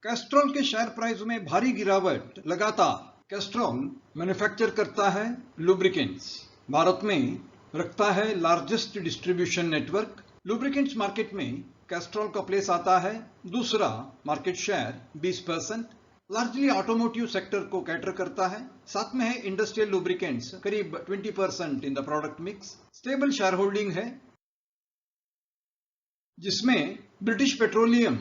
Castrol के share price में भारी गिरावट लगातार। कैस्ट्रॉल मैन्युफैक्चर करता है लुब्रिकेंट्स, भारत में रखता है largest distribution network. Lubricants market में कैस्ट्रॉल का प्लेस आता है दूसरा, market share 20%। Largely automotive sector को कैटर करता है। साथ में है इंडस्ट्रियल लुब्रिकेंट्स करीब 20% in the product mix. Stable share holding है जिसमें ब्रिटिश पेट्रोलियम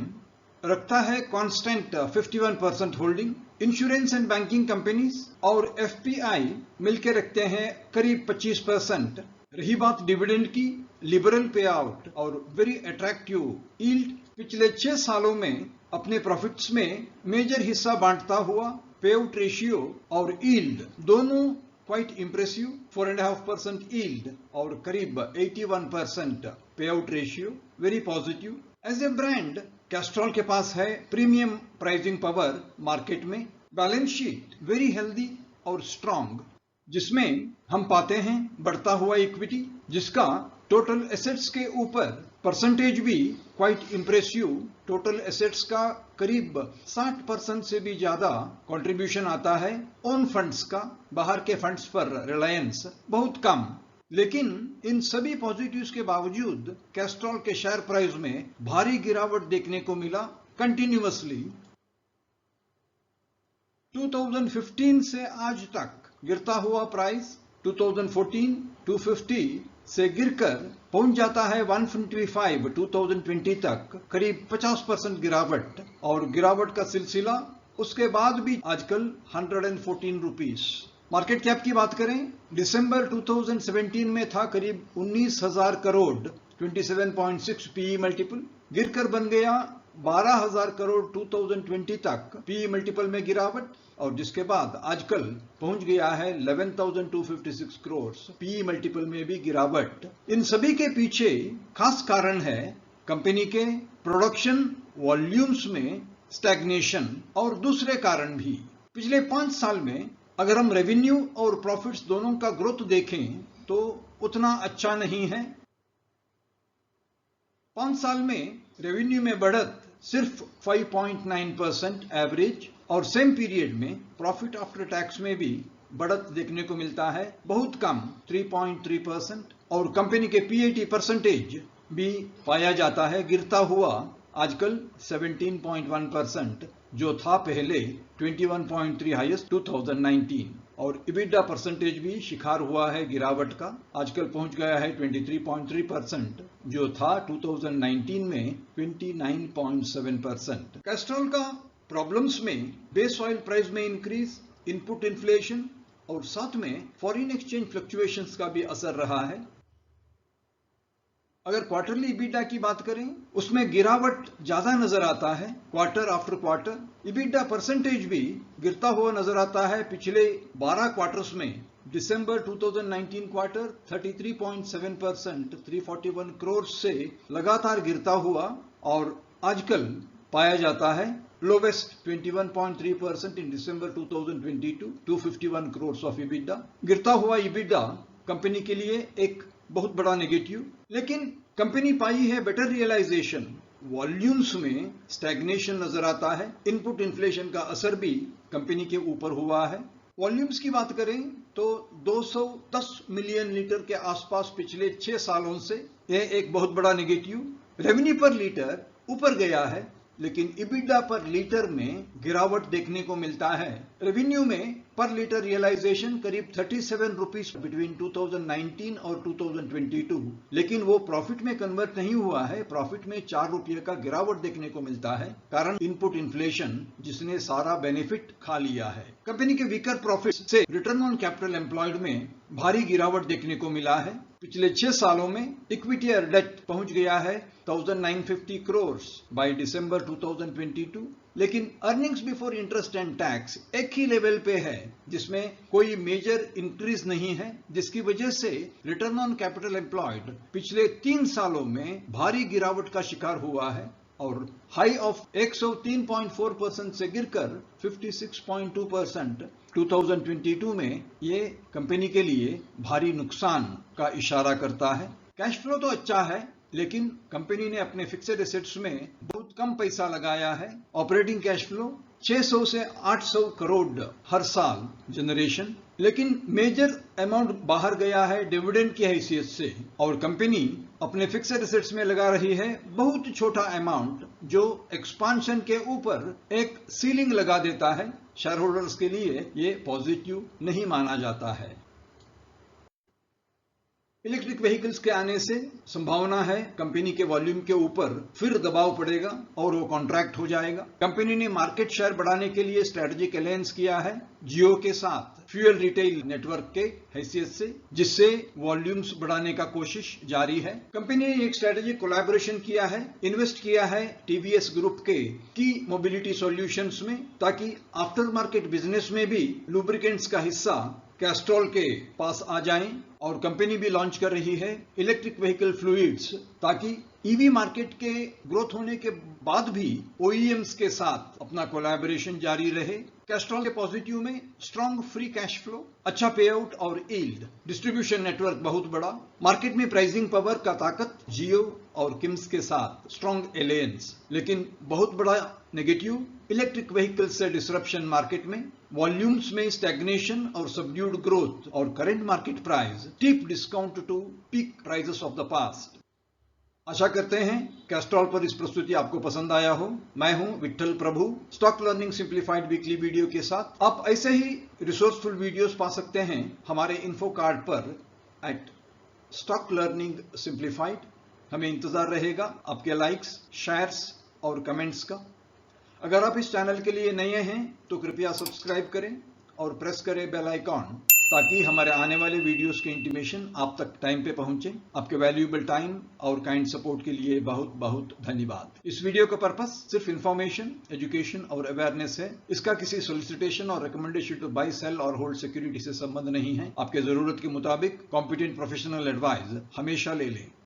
रखता है constant 51% holding. Insurance and banking companies और एफपीआई मिलकर रखते हैं करीब 25%। रही बात डिविडेंड की, लिबरल पे आउट और वेरी अट्रैक्टिव यील्ड। पिछले 6 सालों में अपने प्रॉफिट्स में मेजर हिस्सा बांटता हुआ पे आउट रेशियो और यील्ड दोनों क्वाइट इंप्रेसिव। 4.5% यील्ड और करीब 81% payout ratio, very positive. As a brand Castrol के पास है प्रीमियम प्राइसिंग पावर मार्केट में। बैलेंस शीट वेरी हेल्दी और स्ट्रॉन्ग, जिसमें हम पाते हैं बढ़ता हुआ इक्विटी, जिसका टोटल एसेट्स के ऊपर परसेंटेज भी क्वाइट इंप्रेसिव। टोटल एसेट्स का करीब 60% से भी ज्यादा कंट्रीब्यूशन आता है ओन फंड्स का। बाहर के फंड्स पर रिलायंस बहुत कम। लेकिन इन सभी पॉजिटिव्स के बावजूद कैस्ट्रॉल के शेयर प्राइस में भारी गिरावट देखने को मिला कंटिन्यूअसली। 2015 से आज तक गिरता हुआ प्राइस 2014 250 से गिरकर पहुंच जाता है 125 2020 तक, करीब 50% गिरावट। और गिरावट का सिलसिला उसके बाद भी आजकल 114 रुपीस। मार्केट कैप की बात करें, दिसंबर 2017 में था करीब 19,000 करोड़, 27.6 पीई मल्टीपल, गिरकर बन गया 12,000 करोड़ 2020 तक पीई मल्टीपल में गिरावट। और जिसके बाद आजकल पहुंच गया है 11,256 करोड़ पीई मल्टीपल में भी गिरावट। इन सभी के पीछे खास कारण है कंपनी के प्रोडक्शन वॉल्यूम्स में स्टैग्नेशन और दूसरे कारण भी। पिछले 5 साल में अगर हम रेवेन्यू और प्रॉफिट्स दोनों का ग्रोथ देखें तो उतना अच्छा नहीं है। 5 साल में रेवेन्यू में बढ़त सिर्फ 5.9% एवरेज, और सेम पीरियड में प्रॉफिट आफ्टर टैक्स में भी बढ़त देखने को मिलता है बहुत कम 3.3%। और कंपनी के पीएटी परसेंटेज भी पाया जाता है गिरता हुआ आजकल 17.1%, जो था पहले 21.3 हाईएस्ट 2019। और इबिडा परसेंटेज भी शिकार हुआ है गिरावट का, आजकल पहुंच गया है 23.3%, जो था 2019 में 29.7%। कैस्ट्रॉल का प्रॉब्लम्स में बेस ऑयल प्राइस में इंक्रीज, इनपुट इन्फ्लेशन और साथ में फॉरेन एक्सचेंज फ्लक्चुएशंस का भी असर रहा है। अगर क्वार्टरली इबिडा की बात करें, उसमें गिरावट ज्यादा नजर आता है quarter after quarter. EBITDA percentage भी गिरता हुआ नजर आता है पिछले 12 क्वार्टर्स में। दिसंबर 2019 क्वार्टर 33.7%, 341 करोड़ से लगातार गिरता हुआ, और आजकल पाया जाता है lowest 21.3% in December 2022, 251 crore of EBITDA. गिरता हुआ इबिडा कंपनी के लिए एक बहुत बड़ा नेगेटिव। लेकिन कंपनी पाई है बेटर रियलाइजेशन। वॉल्यूम्स में स्टैग्नेशन नजर आता है, इनपुट इन्फ्लेशन का असर भी कंपनी के ऊपर हुआ है। वॉल्यूम्स की बात करें तो 210 मिलियन लीटर के आसपास पिछले 6 सालों से, यह एक बहुत बड़ा नेगेटिव। रेवेन्यू पर लीटर ऊपर गया है, लेकिन इबिडा पर लीटर में गिरावट देखने को मिलता है। रेवेन्यू में पर लीटर रियलाइजेशन करीब 37 रुपीस बिटवीन 2019 और 2022, लेकिन वो प्रॉफिट में कन्वर्ट नहीं हुआ है। प्रॉफिट में 4 रुपये का गिरावट देखने को मिलता है, कारण इनपुट इन्फ्लेशन जिसने सारा बेनिफिट खा लिया है। कंपनी के वीकर प्रॉफिट से रिटर्न ऑन कैपिटल एम्प्लॉयड में भारी गिरावट देखने को मिला है। पिछले 6 सालों में इक्विटी और डेट पहुंच गया है 1950 करोड़ बाय दिसंबर 2022, लेकिन earnings before interest and tax एक ही लेवल पे है, जिसमें कोई मेजर इंक्रीज नहीं है, जिसकी वजह से रिटर्न ऑन कैपिटल एम्प्लॉयड पिछले 3 सालों में भारी गिरावट का शिकार हुआ है, और हाई ऑफ 103.4% से गिरकर 56.2% 2022 में ये कंपनी के लिए भारी नुकसान का इशारा करता है। कैश फ्लो तो अच्छा है, लेकिन कंपनी ने अपने फिक्सेड एसेट्स में बहुत बहुत कम पैसा लगाया है। ऑपरेटिंग कैश फ्लो 600 से 800 करोड़ हर साल जनरेशन, लेकिन मेजर अमाउंट बाहर गया है डिविडेंड की हैसियत से, और कंपनी अपने फिक्स्ड एसेट्स में लगा रही है बहुत छोटा अमाउंट, जो एक्सपांशन के ऊपर एक सीलिंग लगा देता है। शेयर होल्डर्स के लिए ये पॉजिटिव नहीं माना जाता है। इलेक्ट्रिक व्हीकल्स के आने से संभावना है कंपनी के वॉल्यूम के ऊपर फिर दबाव पड़ेगा और वो कॉन्ट्रैक्ट हो जाएगा। कंपनी ने मार्केट शेयर बढ़ाने के लिए स्ट्रेटेजिक अलायंस किया है जियो के साथ फ्यूल रिटेल नेटवर्क के हैसियत से, जिससे वॉल्यूम्स बढ़ाने का कोशिश जारी है। कंपनी ने एक स्ट्रेटेजिक कोलैबोरेशन किया है, इन्वेस्ट किया है टीवीएस ग्रुप के की मोबिलिटी सॉल्यूशंस में, ताकि आफ्टर मार्केट बिजनेस में भी लुब्रिकेंट्स का हिस्सा कैस्ट्रॉल के पास आ जाएं। और कंपनी भी लॉन्च कर रही है इलेक्ट्रिक व्हीकल फ्लूइड्स, ताकि ईवी मार्केट के ग्रोथ होने के बाद भी ओईएम्स के साथ अपना कोलैबोरेशन जारी रहे। कैस्ट्रॉल के पॉजिटिव में स्ट्रॉन्ग फ्री कैश फ्लो, अच्छा पे आउट और यील्ड, डिस्ट्रीब्यूशन नेटवर्क बहुत बड़ा, मार्केट में प्राइसिंग पावर का ताकत, जियो और किम्स के साथ स्ट्रॉन्ग एलायंस। लेकिन बहुत बड़ा नेगेटिव इलेक्ट्रिक व्हीकल से डिसरप्शन मार्केट में, वॉल्यूम्स में स्टैग्नेशन और सबड्यूड ग्रोथ, और current market price deep discount to peak prices of the past. आशा करते हैं कैस्ट्रॉल पर इस प्रस्तुति आपको पसंद आया हो। मैं हूं Vitthal Prabhu, stock learning simplified weekly video के साथ। आप ऐसे ही रिसोर्सफुल वीडियोस पा सकते हैं हमारे इन्फो कार्ड पर @स्टॉक लर्निंग सिंप्लीफाइड। हमें इंतजार रहेगा आपके लाइक्स, शेयर्स और कमेंट्स का। अगर आप इस चैनल के लिए नए हैं तो कृपया सब्सक्राइब करें और प्रेस करें बेल आइकॉन, ताकि हमारे आने वाले वीडियोस के इंटीमेशन आप तक टाइम पे पहुंचे। आपके वैल्यूएबल टाइम और काइंड सपोर्ट के लिए बहुत बहुत धन्यवाद। इस वीडियो का पर्पस सिर्फ इंफॉर्मेशन, एजुकेशन और अवेयरनेस है। इसका किसी सोलिसिटेशन और रिकमेंडेशन टू बाय, सेल और होल्ड सिक्योरिटी से संबंध नहीं है। आपके जरूरत के मुताबिक कॉम्पिटेंट प्रोफेशनल एडवाइस हमेशा ले लें।